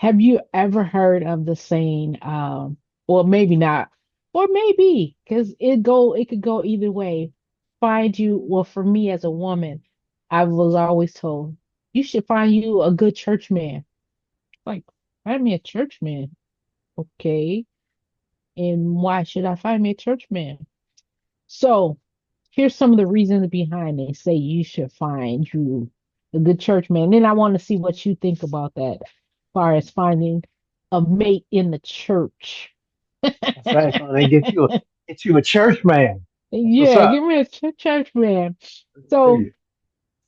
Have you ever heard of the saying, or maybe not, or maybe, because it could go either way. Find you, well, for me as a woman, I was always told, you should find you a good church man. Like, find me a church man. Okay. And why should I find me a church man? So here's some of the reasons behind they say you should find you a good church man. Then I want to see what you think about that, as far as finding a mate in the church. That's right. So they get you a church man. That's what's Yeah, up. give me a church man. Let's So see.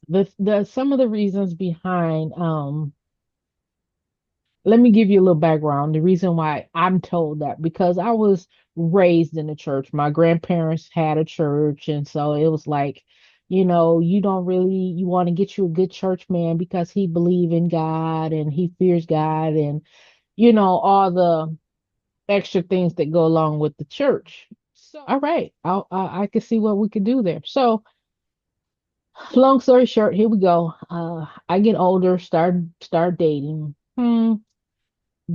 the some of the reasons behind let me give you a little background. The reason why I'm told that because I was raised in the church. My grandparents had a church, and so it was like, you don't really you want to get you a good church man because he believe in God and he fears God and all the extra things that go along with the church. So, all right, I can see what we could do there. So, long story short, here we go. I get older, start dating.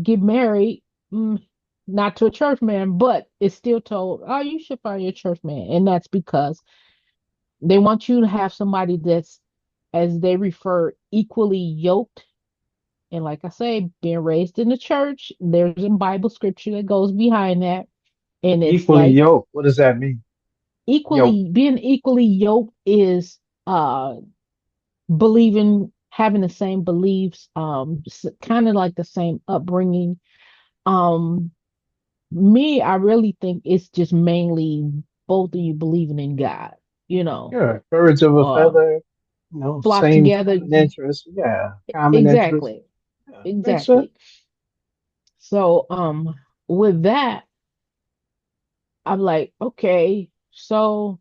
Get married, not to a church man, but it's still told, oh, you should find your church man. And that's because they want you to have somebody that's, as they refer, equally yoked. And like I say, being raised in the church, there's a Bible scripture that goes behind that. And it's Equally like yoked. What does that mean? Yoke. being equally yoked is believing, having the same beliefs, kind of like the same upbringing. Um, Me, I really think it's just mainly both of you believing in God, you know, Sure. Birds of a uh, feather. flock Same together. common interest. Yeah. Common interest. Exactly, Yeah. Makes sense. exactly. So, with that, I'm like, okay, so,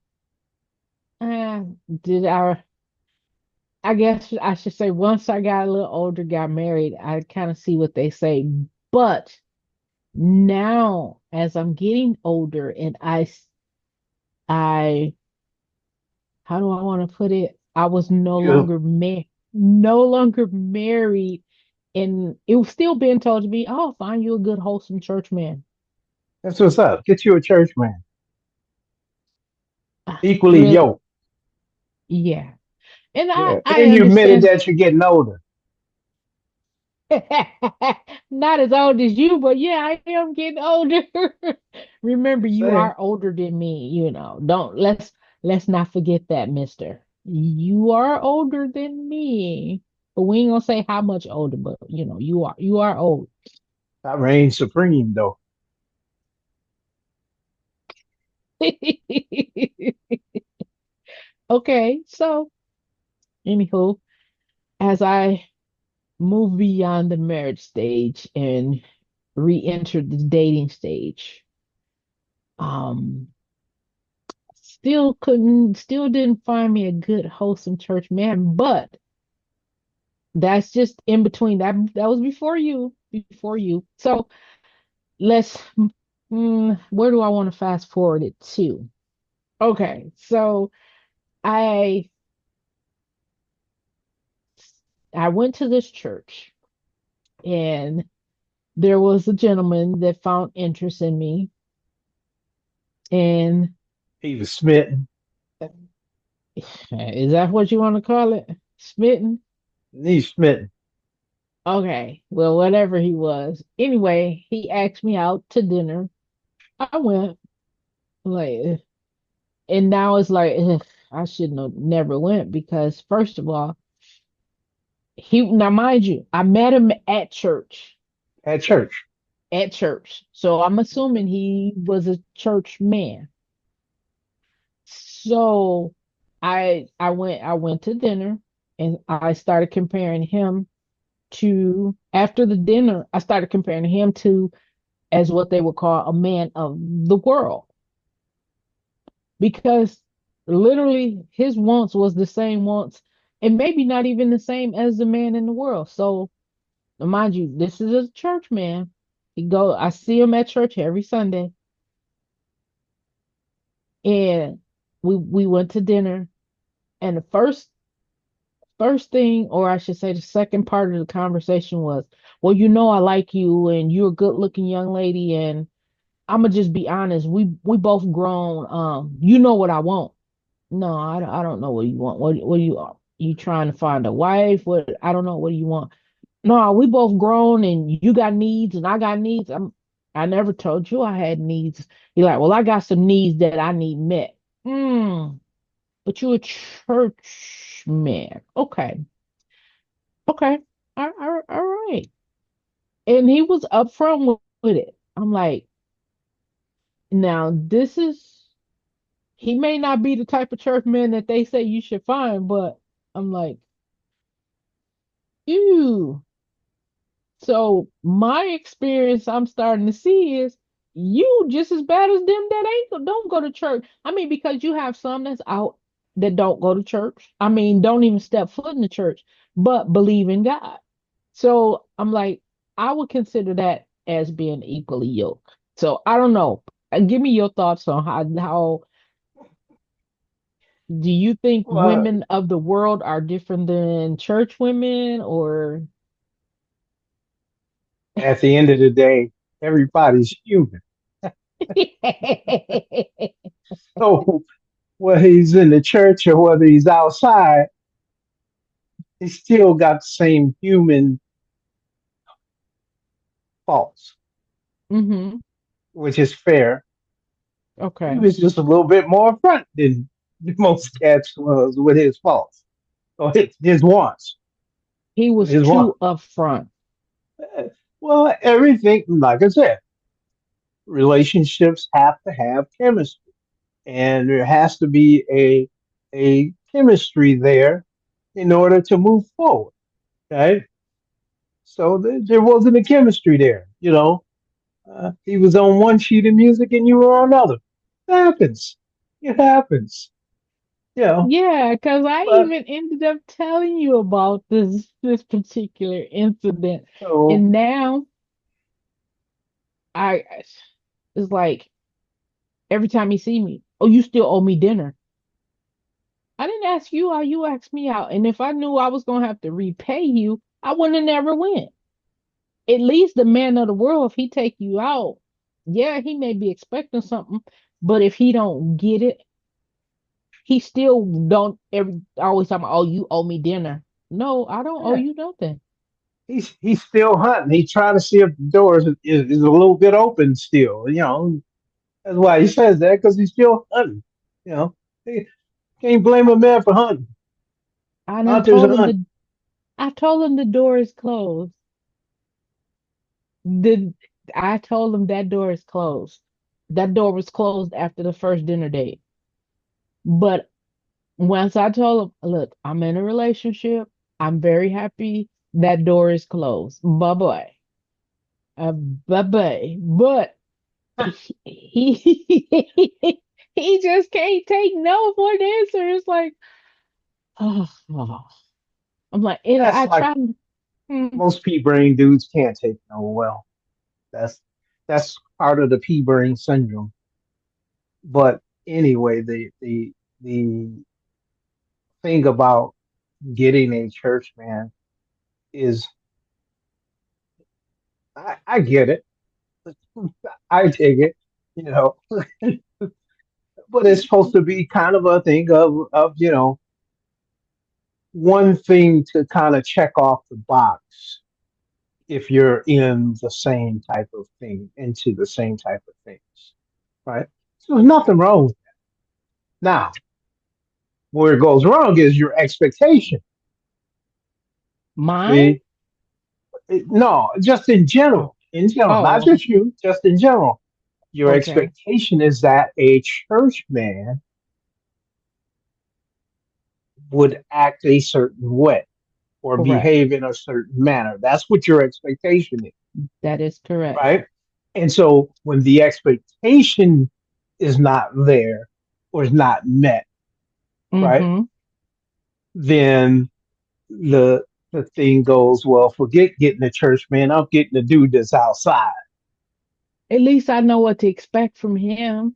uh, did I guess I should say, once I got a little older, got married, I kind of see what they say. But now, as I'm getting older, and I how do I want to put it? I was You. no longer married, and it was still being told to me, "Oh, find you a good, wholesome church man." That's what's up. Get you a church man. Equally Really, yoked. yeah, and I Yeah. I And you admitted understand. that you're getting older. Not as old as you, but yeah, I am getting older. Remember, Just you saying. are older than me. Don't let's not forget that, Mister. You are older than me, but we ain't gonna say how much older. But you are old. I reign supreme though. Okay, so anywho, as I move beyond the marriage stage and re-enter the dating stage, um, still didn't find me a good, wholesome church man, but that's just in between. That was before you. So let's, where do I want to fast forward it to? Okay, so I I went to this church and there was a gentleman that found interest in me, and He was smitten. is that what you want to call it? Smitten? He's smitten. Okay, well, whatever he was. Anyway, he asked me out to dinner. I went, like, and now it's like, ugh, I shouldn't have never went because first of all, now mind you, I met him at church. At church. At church. So I'm assuming he was a church man. So I went to dinner and I started comparing him to after the dinner, I started comparing him to as what they would call a man of the world because literally his wants was the same wants and maybe not even the same as the man in the world. So mind you, this is a church man. I see him at church every Sunday, and we went to dinner. And the first first thing, or I should say the second part of the conversation was, well, you know I like you and you're a good looking young lady and I'ma just be honest, we both grown. You know what I want. No, I don't know what you want. What you trying to find a wife? What I don't know. What do you want? No, we both grown and you got needs and I got needs. I never told you I had needs. You're like, well, I got some needs that I need met. Mm, but you're a church man. Okay. Okay. All right. And he was upfront with it. I'm like, now this is he may not be the type of church man that they say you should find, but I'm like, ew. So my experience I'm starting to see is you just as bad as them that don't go to church. I mean, because you have some that's out that don't go to church. I mean, don't even step foot in the church, but believe in God. So I'm like, I would consider that as being equally yoked. So I don't know. Give me your thoughts on how do you think Well, women of the world are different than church women or at the end of the day, everybody's human. So whether he's in the church or whether he's outside, he's still got the same human faults, hmm which is fair. He Okay. was just a little bit more upfront than most cats was with his faults or his wants. He was His wants. too upfront. Well, everything, like I said, relationships have to have chemistry, and there has to be a chemistry there in order to move forward. Okay, so there wasn't a chemistry there. He was on one sheet of music and you were on another. It happens. It happens. You know, Yeah, because I but even ended up telling you about this particular incident. so And now I it's like every time he see me, oh, you still owe me dinner. I didn't ask you out, you asked me out. And if I knew I was gonna have to repay you, I wouldn't have never went. At least the man of the world, if he take you out, yeah, he may be expecting something, but if he don't get it, he still don't every always talking about, oh, you owe me dinner. No, I don't owe yeah, you nothing. he's still hunting. He's trying to see if the doors is a little bit open still. That's why he says that because he's still hunting. You know, he can't blame a man for hunting. I done Hunters told him hunt. I told him the door is closed. The I told him that door is closed. That door was closed after the first dinner date. But once I told him, look, I'm in a relationship. I'm very happy. That door is closed. Bye bye. Bye bye. But he he just can't take no for an answer. It's like, oh, I'm like, and That's I like tried. Hmm, most pea brain dudes can't take no well. That's that's part of the pea brain syndrome. But anyway, the thing about getting a church man is I get it. I take it, you know, but it's supposed to be kind of a thing of one thing to kind of check off the box if you're in the same type of thing, into the same type of things, right? So there's nothing wrong with that. Now, where it goes wrong is your expectation. mine? See, no, just Oh, in general, not oh, just you, just in general. Your okay, expectation is that a church man would act a certain way or correct. behave in a certain manner. That's what your expectation is, That is correct. right? And so when the expectation is not there or is not met, right, Mm-hmm. then the thing goes, well, forget getting a church man. I'm getting a dude that's outside. At least I know what to expect from him.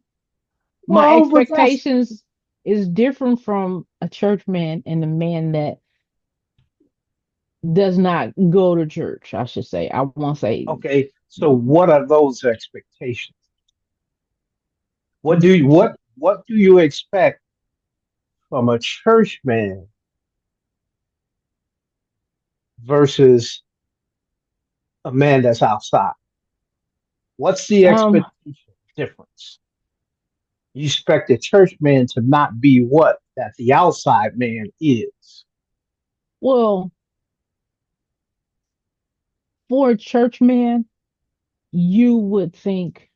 My Well, but that's expectations is different from a church man and a man that does not go to church, I should say. I won't say. Okay, so what are those expectations? What do you expect from a church man versus a man that's outside? What's the Um, expectation difference? You expect a church man to not be what that the outside man is. well, for a church man, you would think,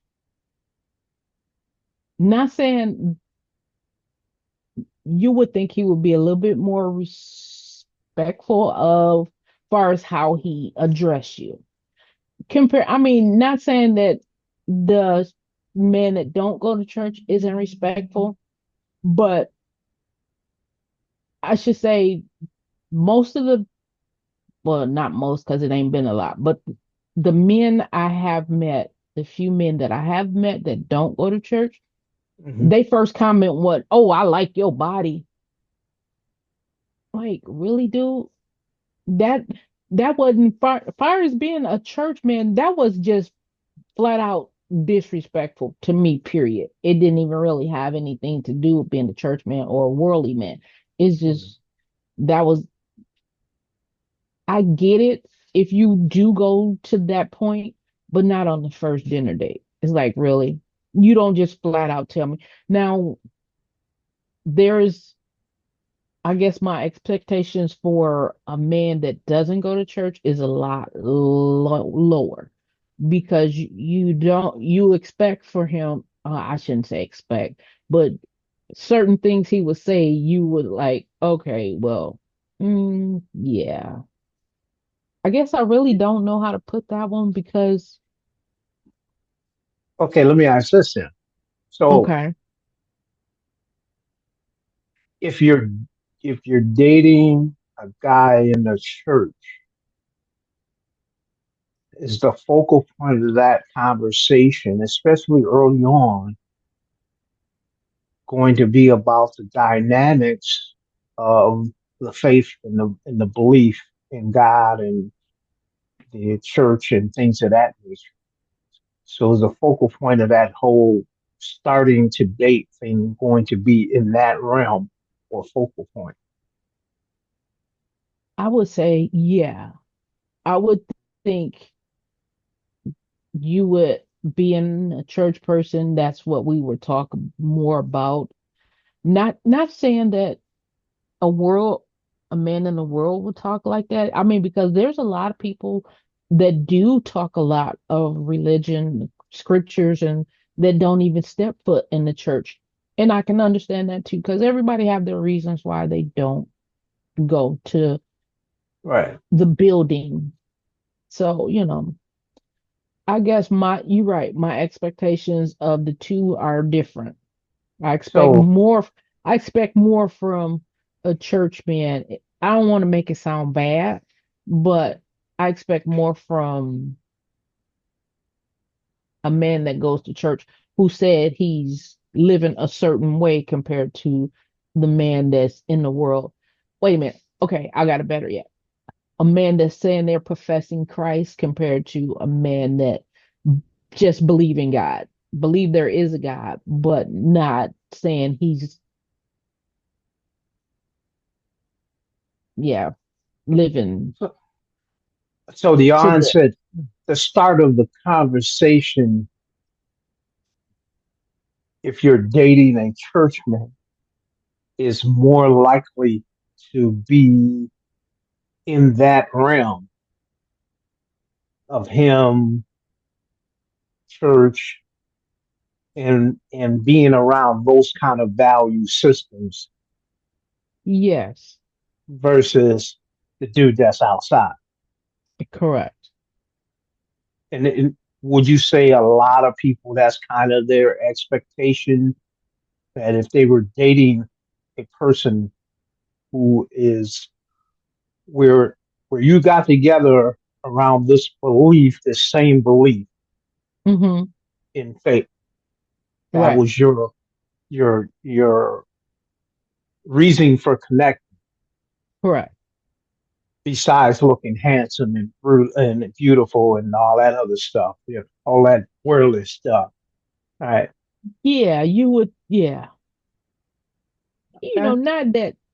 not saying, you would think he would be a little bit more respectful of far as how he address you. I mean, not saying that the men that don't go to church isn't respectful, but I should say most of the, well, not most because it ain't been a lot, but the men I have met, the few men that I have met that don't go to church, Mhm. they first comment what, oh, I like your body. Like, really, dude? That that wasn't far as being a church man, that was just flat out disrespectful to me, period. It didn't even really have anything to do with being a church man or a worldly man. It's Mhm. just that was, I get it if you do go to that point, but not on the first dinner date. It's like, really? You don't just flat out tell me. Now, there's, I guess my expectations for a man that doesn't go to church is a lot lower because you don't, you expect for him, I shouldn't say expect, but certain things he would say, you would like, okay, well, yeah. I guess I really don't know how to put that one because, Okay, let me ask this then. So okay, if you're if you're dating a guy in the church, is the focal point of that conversation, especially early on, going to be about the dynamics of the faith and the belief in God and the church and things of that nature? So is the focal point of that whole starting to date thing going to be in that realm or focal point? I would say, yeah, I would think you would, being a church person, that's what we would talk more about. Not saying that a world, a man in the world would talk like that. I mean, because there's a lot of people that do talk a lot of religion, scriptures, and that don't even step foot in the church. And I can understand that too, because everybody have their reasons why they don't go to Right. the building. So, I guess you're right. My expectations of the two are different. I expect So more. I expect more from a church man. I don't want to make it sound bad, but I expect more from a man that goes to church who said he's living a certain way compared to the man that's in the world. Wait a minute. Okay, I got it better yet. A man that's saying they're professing Christ compared to a man that just believe in God, believe there is a God, but not saying he's, yeah, living so the to the, onset, the start of the conversation, if you're dating a churchman, is more likely to be in that realm of him, church, and being around those kind of value systems yes, versus the dude that's outside. correct. And would you say a lot of people that's kind of their expectation that if they were dating a person who is where where you got together around this belief, this same belief Mm-hmm. in faith, that Right. was your reasoning for connecting, Correct. besides looking handsome and and beautiful and all that other stuff, all that worldly stuff. All right. Yeah, you would, yeah. Okay.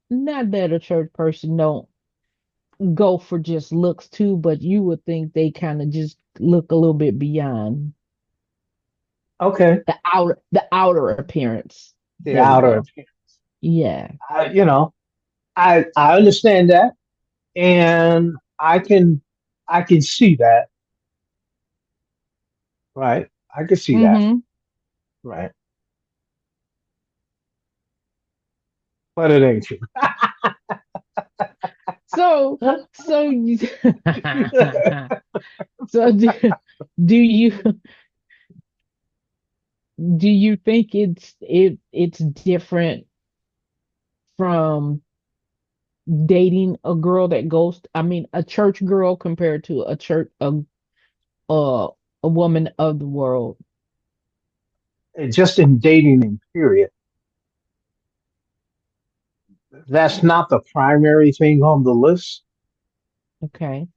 Not that a church person don't go for just looks too, but you would think they kind of just look a little bit beyond Okay. the outer appearance. The There we outer go. appearance. Yeah. You know, I understand that, and I can see that. Right. I can see that. Mm-hmm. Right. But it ain't true. So so you so do you do you think it's different from dating a girl that goes, I mean, a church girl compared to a a woman of the world? And just in dating in period, that's not the primary thing on the list. Okay.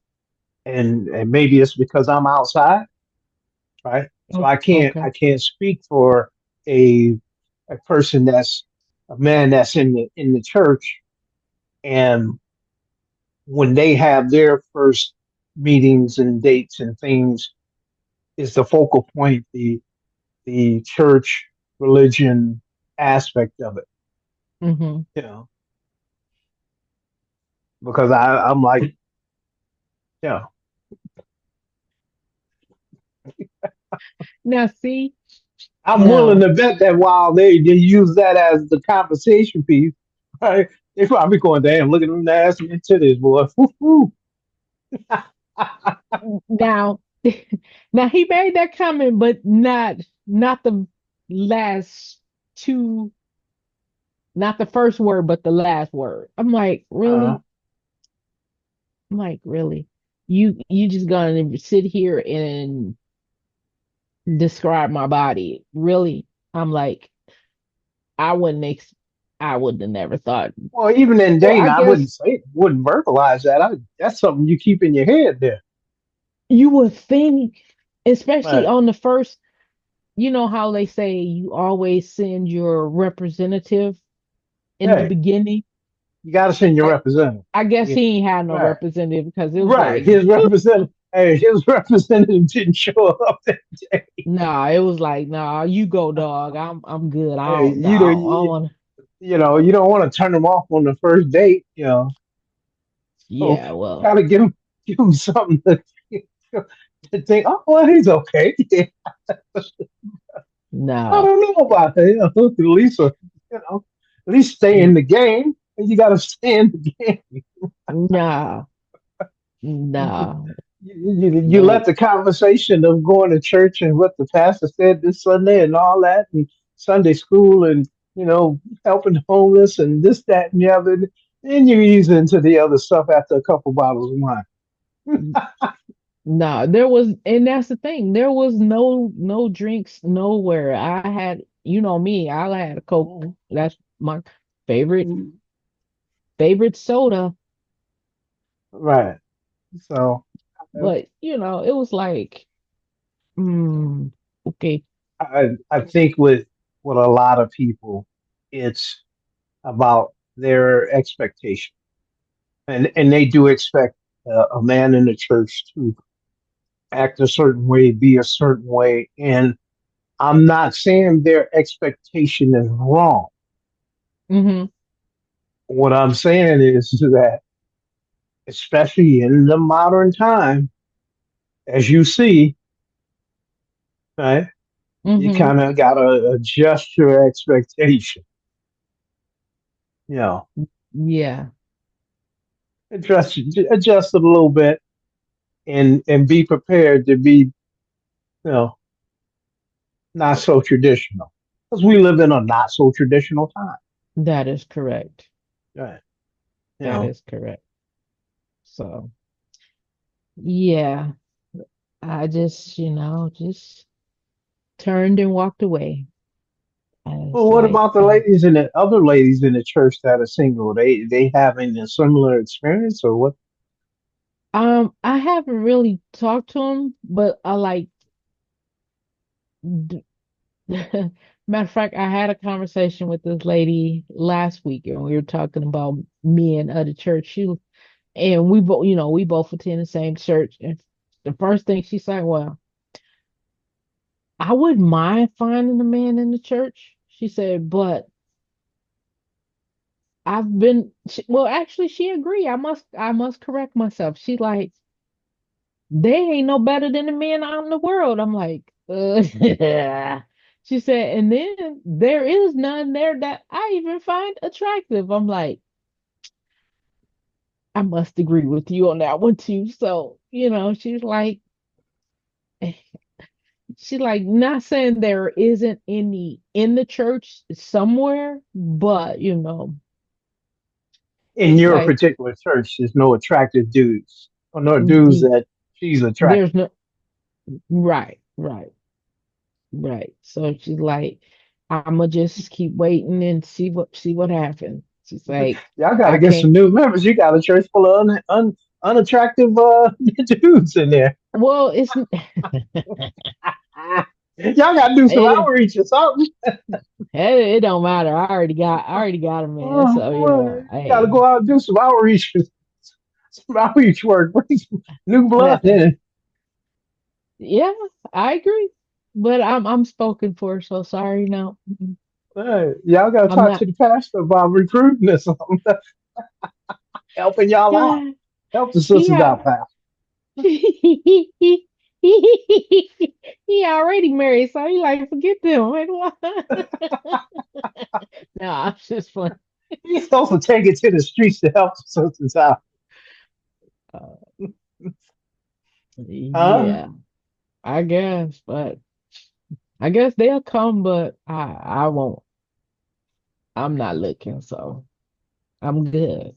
And maybe it's because I'm outside, right? So I Okay. can't speak for a a person that's a man that's in the church, and when they have their first meetings and dates and things, is the focal point the church religion aspect of it, Mm-hmm. you know? Because I'm like, yeah, Now see, I'm willing now to bet that while they use that as the conversation piece, right? They probably going, damn, look at them ass and titties, boy. Woo-hoo. now now he made that comment, but not the last two, not the first word, but the last word. I'm like, uh, really? I'm like, really? You just gonna sit here and describe my body? Really? I'm like, I wouldn't I would have never thought. well, even in Well, dating, I I guess wouldn't say it, wouldn't verbalize that. That's something you keep in your head there. you would think, especially Right. on the first, you know how they say you always send your representative in the Hey, beginning. you got to send your I, representative. I guess Yeah. he ain't had no Right. representative because it was Right. like, His representative. Hey, his representative didn't show up that day. nah, it was like, nah, you go, dog. I'm good. I Hey, don't, no, I don't want to. you don't want to turn them off on the first date, So Yeah, well, gotta give him something to think. Oh, well, he's okay. Yeah, I no, don't know about that. At least, you know, at least stay in n- the game. And you gotta stay in the game. nah, You, nah, you let nope. the conversation of going to church and what the pastor said this Sunday and all that, and Sunday school, and helping the homeless and this, that, and the other. Then you ease into the other stuff after a couple bottles of wine. Nah, and that's the thing. There was no drinks nowhere. I had, you know me, I had a Coke. That's my favorite favorite soda. Right. So But it was like, mm, okay, I think with a lot of people, it's about their expectation, and they do expect a man in the church to act a certain way, be a certain way, and I'm not saying their expectation is wrong. mm-hmm, What I'm saying is that, especially in the modern time, as you see, right, you mm-hmm, kind of got to adjust your expectation. You know, yeah, adjust it a little bit, and be prepared to be, know, not so traditional. Because we live in a not so traditional time. that is correct. Right. You That know, is correct. So, yeah, I just, just turned and walked away. I well, was what like, about the ladies and the other ladies in the church that are single? They having a similar experience or what? I haven't really talked to him, but I like d- matter of fact, I had a conversation with this lady last week and we were talking about men of the church. And we both, we both attend the same church. And the first thing she said, well, I wouldn't mind finding a man in the church. She said, but well, actually, she agreed. I must correct myself. She like, they ain't no better than the men out in the world. I'm like, she said, and then there is none there that I even find attractive. I'm like, I must agree with you on that one too. So, she's like, not saying there isn't any in the church somewhere, but In she's your like, particular church, there's no attractive dudes or no dudes the that she's there's attracted no right, right, right. So she's like, I'ma just keep waiting and see what happens. She's to. like, Y'all got to I get can't. some new members. You got a church full of unattractive dudes in there. Well, it's Y'all got to do some it, outreach or something. it don't matter. I already got a man. Oh, So boy, you got to hey, go out and do some outreach, some outreach work, bring some new blood that in. yeah, I agree. But I'm spoken for, so sorry, no. Y'all got to I'm talk to not. the pastor about recruiting or something, helping y'all out. Yeah, Help the he sisters out. out, pastor. He already married, so he like forget them. Like, what? No, I'm just fun. He's supposed to take it to the streets to help the sisters out. Uh, Huh? yeah, I guess, but I guess they'll come, but I won't. I'm not looking, so I'm good.